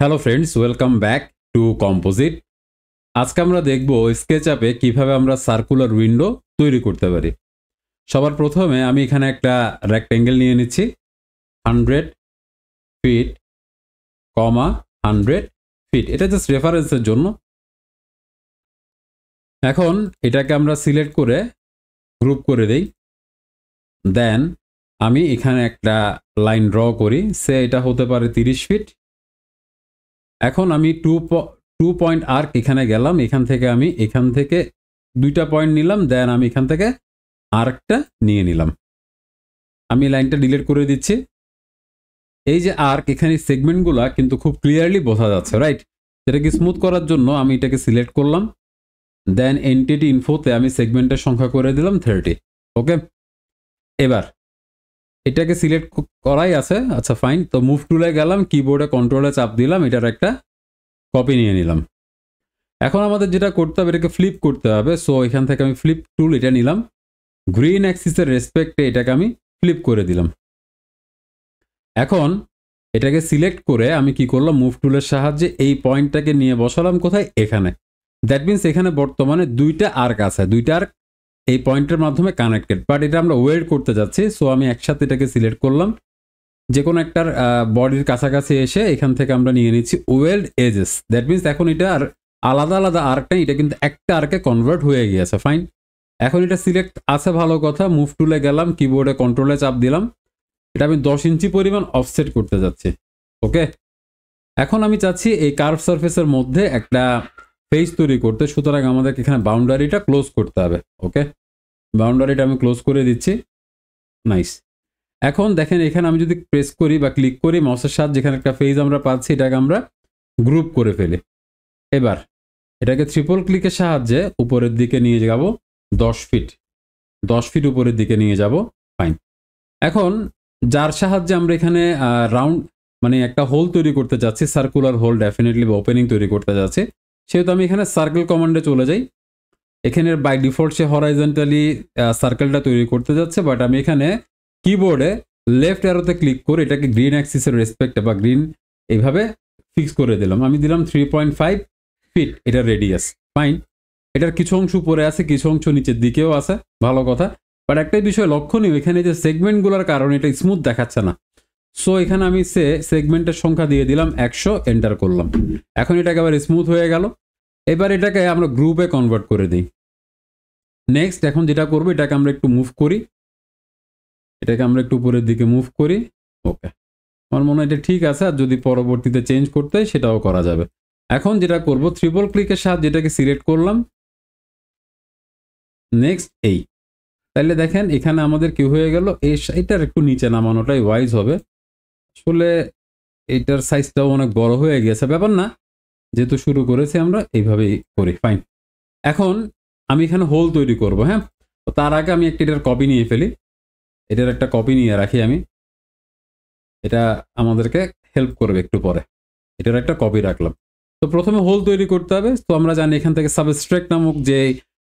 Hello friends, welcome back to composite. আজকে আমরা দেখব স্কেচআপে কিভাবে আমরা সার্কুলার উইন্ডো তৈরি করতে পারি। সবার প্রথমে আমি এখানে একটা রেক্টেঙ্গেল নিয়ে নিচ্ছি 100 ফিট, 100 ফিট। এটা জাস্ট রেফারেন্সের জন্য। এখন এটাকে আমরা সিলেক্ট করে গ্রুপ করে দেই। দেন আমি এখানে একটা লাইন ড্র করি, সে এটা হতে পারে 30 ফিট। এখন আমি টু পয়েন্ট আর্ক এখানে গেলাম, এখান থেকে দুইটা পয়েন্ট নিলাম, দেন আমি এখান থেকে আর্কটা নিয়ে নিলাম। আমি লাইনটা ডিলিট করে দিচ্ছি। এই যে আর্ক, এখানে সেগমেন্টগুলা কিন্তু খুব ক্লিয়ারলি বোঝা যাচ্ছে, রাইট? সেটাকে স্মুথ করার জন্য আমি এটাকে সিলেক্ট করলাম, দেন এন্টিটি ইনফোতে আমি সেগমেন্টের সংখ্যা করে দিলাম 30। ওকে, এবার এটাকে সিলেক্ট করাই আছে, আচ্ছা ফাইন। তো মুভ টুলে গেলাম, কিবোর্ডে কন্ট্রোলে চাপ দিলাম, এটার একটা কপি নিয়ে নিলাম। এখন আমাদের যেটা করতে হবে, এটাকে ফ্লিপ করতে হবে। সো এখান থেকে আমি ফ্লিপ টুল এটা নিলাম, গ্রিন অ্যাক্সিসের রেসপেক্টে এটাকে আমি ফ্লিপ করে দিলাম। এখন এটাকে সিলেক্ট করে আমি কি করলাম, মুভ টুলের সাহায্যে এই পয়েন্টটাকে নিয়ে বসালাম কোথায়, এখানে। দ্যাট মিনস এখানে বর্তমানে দুইটা আর্ক আছে, দুইটা আর্ক এই পয়েন্টের মাধ্যমে কানেক্টেড, বাট এটা আমরা ওয়েল্ড করতে যাচ্ছি। সো আমি একসাথে এটাকে সিলেক্ট করলাম, যে কোনো একটার বডির কাছাকাছি এসে এখান থেকে আমরা নিয়ে নিচ্ছি ওয়েল্ড এজেস। দ্যাট মিনস এখন এটা আর আলাদা আলাদা আর্ক নেই, এটা কিন্তু একটা আর্কে কনভার্ট হয়ে গিয়েছে। ফাইন, এখন এটা সিলেক্ট আছে, ভালো কথা। মুভ টুলে গেলাম, কিবোর্ডে কন্ট্রোলে চাপ দিলাম, এটা আমি 10 ইঞ্চি পরিমাণ অফসেট করতে যাচ্ছি। ওকে, এখন আমি চাচ্ছি এই কার্ভ সারফেসের মধ্যে একটা ফেস তৈরি করতে, সুতরাং আমাদেরকে এখানে বাউন্ডারিটা ক্লোজ করতে হবে। ওকে, বাউন্ডারিটা আমি ক্লোজ করে দিচ্ছি। নাইস। এখন দেখেন এখানে আমি যদি প্রেস করি বা ক্লিক করি মাউসের সাথে, যেখানে একটা ফেজ আমরা পাচ্ছি, এটাকে আমরা গ্রুপ করে ফেলি। এবার এটাকে ট্রিপল ক্লিকের সাহায্যে উপরের দিকে নিয়ে যাব 10 ফিট, 10 ফিট উপরের দিকে নিয়ে যাব। ফাইন, এখন যার সাহায্যে আমরা এখানে রাউন্ড মানে একটা হোল তৈরি করতে যাচ্ছি, সার্কুলার হোল ডেফিনেটলি বা ওপেনিং তৈরি করতে যাচ্ছি, সেহেতু আমি এখানে সার্কেল কমান্ডে চলে যাই। এখানে বাই ডিফল্ট সে হরাইজন্টালি সার্কেলটা তৈরি করতে যাচ্ছে, বাট আমি এখানে কিবোর্ডে লেফট অ্যারোতে ক্লিক করে এটাকে গ্রিন অ্যাক্সিসের রেসপেক্টে বা গ্রিন এইভাবে ফিক্স করে দিলাম। আমি দিলাম 3.5 ফিট এটা রেডিয়াস। ফাইন, এটার কিছু অংশ উপরে আছে, কিছু অংশ নিচের দিকেও আছে, ভালো কথা। বাট একটাই বিষয় লক্ষণীয়, এখানে যে সেগমেন্টগুলোর কারণে এটা স্মুথ দেখাচ্ছে না। সো এখানে আমি সেগমেন্টের সংখ্যা দিয়ে দিলাম 100, এন্টার করলাম। এখন এটাকে আবার স্মুথ হয়ে গেল। এবার এটাকে আমরা গ্রুপে কনভার্ট করে দিই। নেক্সট এখন যেটা করবো, এটাকে আমরা একটু মুভ করি, এটাকে আমরা একটু উপরের দিকে মুভ করি। ওকে, আমার মনে হয় এটা ঠিক আছে, আর যদি পরবর্তীতে চেঞ্জ করতে হয় সেটাও করা যাবে। এখন যেটা করব, ট্রিপল ক্লিকের সাহায্যে এটাকে সিলেক্ট করলাম। নেক্সট এই, তাহলে দেখেন এখানে আমাদের কি হয়ে গেল, এটার একটু নিচে নামানোটাই ওয়াইজ হবে। আসলে এটার সাইজটাও অনেক বড় হয়ে গেছে, ব্যাপার না, যেহেতু শুরু করেছি আমরা এইভাবেই করি। ফাইন, এখন আমি এখানে হোল তৈরি করব। হ্যাঁ, তো তার আগে আমি একটা এটার কপি নিয়ে ফেলি, এটার একটা কপি নিয়ে রাখি আমি, এটা আমাদেরকে হেল্প করবে একটু পরে। এটার একটা কপি রাখলাম। তো প্রথমে হোল তৈরি করতে হবে। তো আমরা জানি এখান থেকে সাবস্ট্রাক্ট নামক যে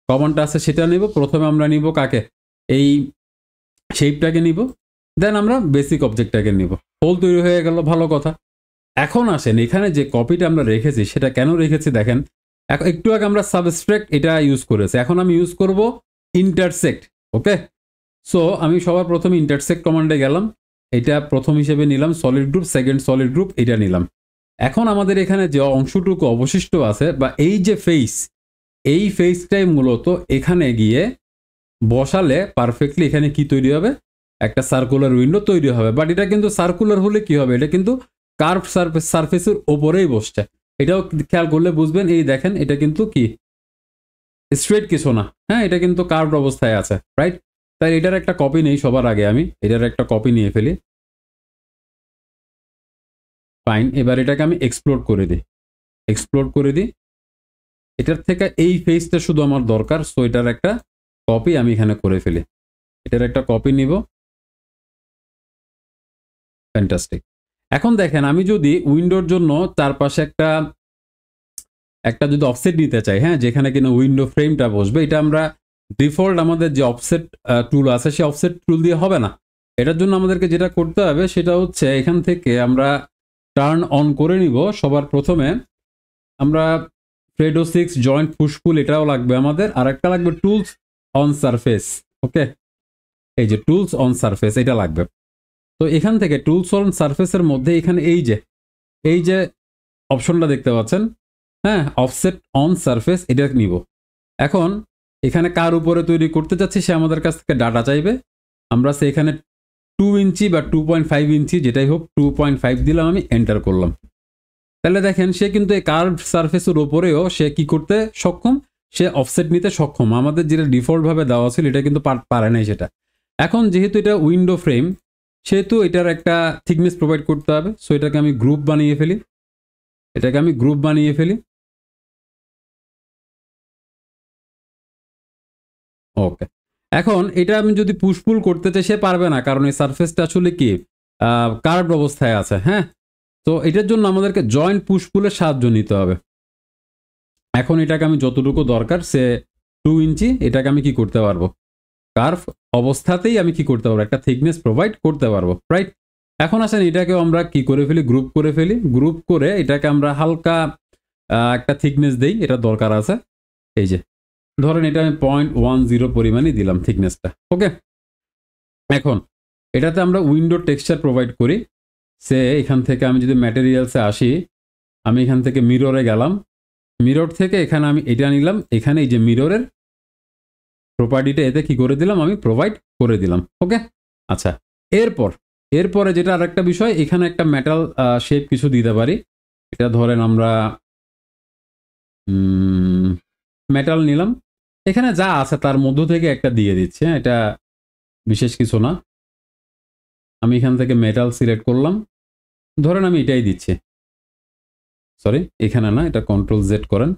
কমান্ডটা আছে সেটা নিব। প্রথমে আমরা নিব কাকে, এই শেপটাকে নিব, দেন আমরা বেসিক অবজেক্টটাকে নিব। হোল তৈরি হয়ে গেল, ভালো কথা। এখন আসেন এখানে যে কপিটা আমরা রেখেছি সেটা কেন রেখেছি দেখেন। একটু আগে আমরা সাবস্ট্রাক্ট এটা ইউজ করেছি, এখন আমি ইউজ করব ইন্টারসেক্ট। ওকে, সো আমি সবার প্রথমে ইন্টারসেক্ট কমান্ডে গেলাম, এটা প্রথম হিসেবে নিলাম solid group, second solid group এটা নিলাম। এখন আমাদের এখানে যে অংশটুকু অবশিষ্ট আছে বা এই যে ফেস, এই ফেসটাই মূলত এখানে গিয়ে বসালে পারফেক্টলি এখানে কি তৈরি হবে, একটা সার্কুলার উইন্ডো তৈরি হবে। বাট এটা কিন্তু সার্কুলার হলে কি হবে, এটা কিন্তু কার্ভ সারফেসের ওপরেই বসছে। এটাও খেয়াল করলে বুঝবেন, এই দেখেন এটা কিন্তু কি স্ট্রেট কিছু না, হ্যাঁ এটা কিন্তু কার্ভড অবস্থায় আছে, রাইট? তাই এটার একটা কপি নেই, সবার আগে আমি এটার একটা কপি নিয়ে ফেলি। ফাইন, এবার এটাকে আমি এক্সপ্লোর করে দিই, এক্সপ্লোর করে দিই। এটার থেকে এই ফেসটা শুধু আমার দরকার, সো এটার একটা কপি আমি এখানে করে ফেলি। এটার একটা কপি নিব। ফ্যান্টাস্টিক। এখন দেখেন আমি যদি উইন্ডোর জন্য চারপাশে একটা একটা যদি অফসেট নিতে চাই, হ্যাঁ, যেখানে কিনা উইন্ডো ফ্রেমটা বসবে, এটা আমরা ডিফল্ট আমাদের যে অফসেট টুল আছে সেই অফসেট টুল দিয়ে হবে না। এটার জন্য আমাদেরকে যেটা করতে হবে সেটা হচ্ছে এখান থেকে আমরা টার্ন অন করে নিব, সবার প্রথমে আমরা ফ্রেডো 6 জয়েন্ট পুশপুল এটাও লাগবে আমাদের, আর একটা লাগবে টুলস অন সারফেস। ওকে, এই যে টুলস অন সারফেস এটা লাগবে। তো এখান থেকে টুলস অন সারফেসের মধ্যে এখানে এই যে অপশনটা দেখতে পাচ্ছেন, হ্যাঁ, অফসেট অন সারফেস এটা নিব। এখন এখানে কার উপরে তৈরি করতে যাচ্ছি সে আমাদের কাছ থেকে ডাটা চাইবে, আমরা সেখানে 2 ইঞ্চি বা 2.5 ইঞ্চি যেটাই হোক 2.5 দিলাম, আমি এন্টার করলাম। তাহলে দেখেন সে কিন্তু এই কার্ভ সারফেসের ওপরেও সে কি করতে সক্ষম, সে অফসেট নিতে সক্ষম। আমাদের যেটা ডিফল্টভাবে দেওয়া ছিল এটা কিন্তু পারে নাই সেটা। এখন যেহেতু এটা উইন্ডো ফ্রেম সেহেতু এটার একটা থিকনেস প্রোভাইড করতে হবে। সো এটাকে আমি গ্রুপ বানিয়ে ফেলি, ওকে। এখন এটা আমি যদি পুশ পুল করতে চাই সে পারবে না, কারণ এই সারফেসটা আসলে কি কার্ভড অবস্থায় আছে, হ্যাঁ। তো এটার জন্য আমাদেরকে জয়েন্ট পুশ পুলের সাহায্য নিতে হবে। এখন এটাকে আমি যতটুকু দরকার সে 2 ইঞ্চি এটাকে আমি কি করতে পারবো, কার্ভ অবস্থাতেই আমি কি করতে পারবো, একটা থিকনেস প্রোভাইড করতে পারবো, রাইট। এখন আসেন এটাকেও আমরা কি করে ফেলি, গ্রুপ করে এটাকে আমরা হালকা একটা থিকনেস দেই, এটা দরকার আছে। এই যে ধরেন এটা আমি 0.10 পরিমাণই দিলাম থিকনেসটা, ওকে। এখন এটাতে আমরা উইন্ডো টেক্সচার প্রোভাইড করি। সে এখান থেকে আমি যদি ম্যাটেরিয়ালসে আসি, আমি এখান থেকে মিররে গেলাম, মিরর থেকে এখানে আমি এটা নিলাম, এখানে এই যে মিররের প্রপার্টিটা এতে কি করে দিলাম, আমি প্রোভাইড করে দিলাম, ওকে। আচ্ছা, এরপরে যেটা আরেকটা বিষয়, এখানে একটা মেটাল শেপ কিছু দিতে পারি। এটা ধরেন আমরা মেটাল নিলাম, এখানে যা আছে তার মধ্য থেকে একটা দিয়ে দিচ্ছি, হ্যাঁ, এটা বিশেষ কিছু না। আমি এখান থেকে মেটাল সিলেক্ট করলাম, ধরেন আমি এটাই দিচ্ছি, সরি এখানে না, এটা কন্ট্রোল জেড করেন,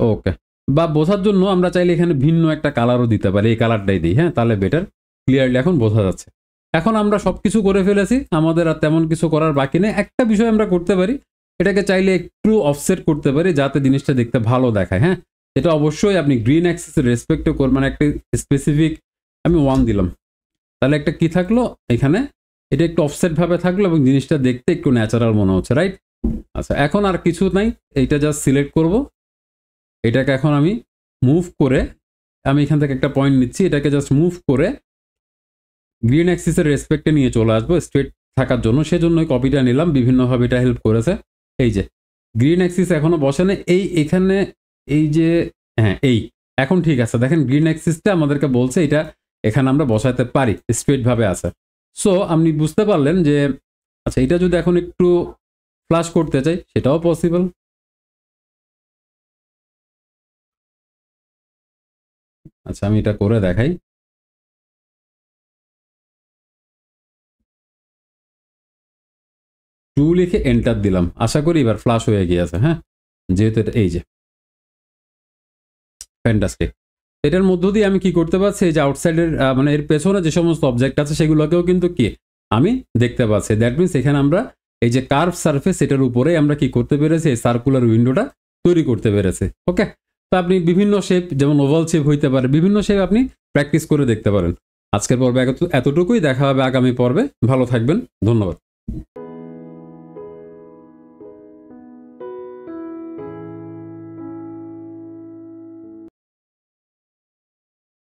ওকে। বা বোঝার জন্য আমরা চাইলে এখানে ভিন্ন একটা কালারও দিতে পারি, এই কালারটাই দিই, হ্যাঁ, তাহলে বেটার ক্লিয়ারলি এখন বোঝা যাচ্ছে। এখন আমরা সবকিছু করে ফেলেছি, আমাদের আর তেমন কিছু করার বাকি নেই। একটা বিষয় আমরা করতে পারি, এটাকে চাইলে একটু অফসেট করতে পারি যাতে জিনিসটা দেখতে ভালো দেখায়, হ্যাঁ। এটা অবশ্যই আপনি গ্রিন অ্যাক্সিসের রেসপেক্টও করবেন, মানে একটা স্পেসিফিক আমি 1 দিলাম, তাহলে একটা কি থাকলো এখানে, এটা একটু অফসেট ভাবে থাকলো এবং জিনিসটা দেখতে একটু ন্যাচারাল মনে হচ্ছে, রাইট। আচ্ছা, এখন আর কিছু নাই, এইটা জাস্ট সিলেক্ট করব, এটাকে এখন আমি মুভ করে, আমি এখান থেকে একটা পয়েন্ট নিচ্ছি, এটাকে জাস্ট মুভ করে গ্রিন অ্যাক্সিসের রেসপেক্টে নিয়ে চলে আসবো স্ট্রেট থাকার জন্য, সেজন্যই কপিটা নিলাম, বিভিন্নভাবে এটা হেল্প করেছে। এই যে গ্রিন অ্যাক্সিস এখনো বসে না, এখানে এই যে, হ্যাঁ, এখন ঠিক আছে। দেখেন গ্রিন অ্যাক্সিসটা আমাদেরকে বলছে এটা এখানে আমরা বসাতে পারি, স্ট্রেট ভাবে আছে। সো আপনি বুঝতে পারলেন যে আচ্ছা, এটা যদি এখন একটু ফ্লাশ করতে চাই সেটাও পসিবল। আচ্ছা, আমি এটা করে দেখাই, টু লিখে এন্টার দিলাম, আশা করি এবার ফ্লাশ হয়ে গিয়েছে, হ্যাঁ, যেহেতু এটা এই যে ফ্যান্টাস্টিক। এটার মধ্য দিয়ে আমি কি করতে পারছি, এই যে আউটসাইডের মানে এর পেছনে যে সমস্ত অবজেক্ট আছে সেগুলোকেও কিন্তু কি আমি দেখতে পাচ্ছি। দ্যাট মিনস এখানে আমরা এই যে কার্ভ সারফেস এটার উপরে আমরা কি করতে পেরেছি, এই সার্কুলার উইন্ডোটা তৈরি করতে পেরেছি, ওকে। তো আপনি বিভিন্ন শেপ, যেমন ওভাল শেপ হইতে পারে, বিভিন্ন শেপ আপনি প্র্যাকটিস করে দেখতে পারেন। আজকের পর্বে এতটুকুই, দেখা হবে আগামী পর্বে। ভালো থাকবেন, ধন্যবাদ।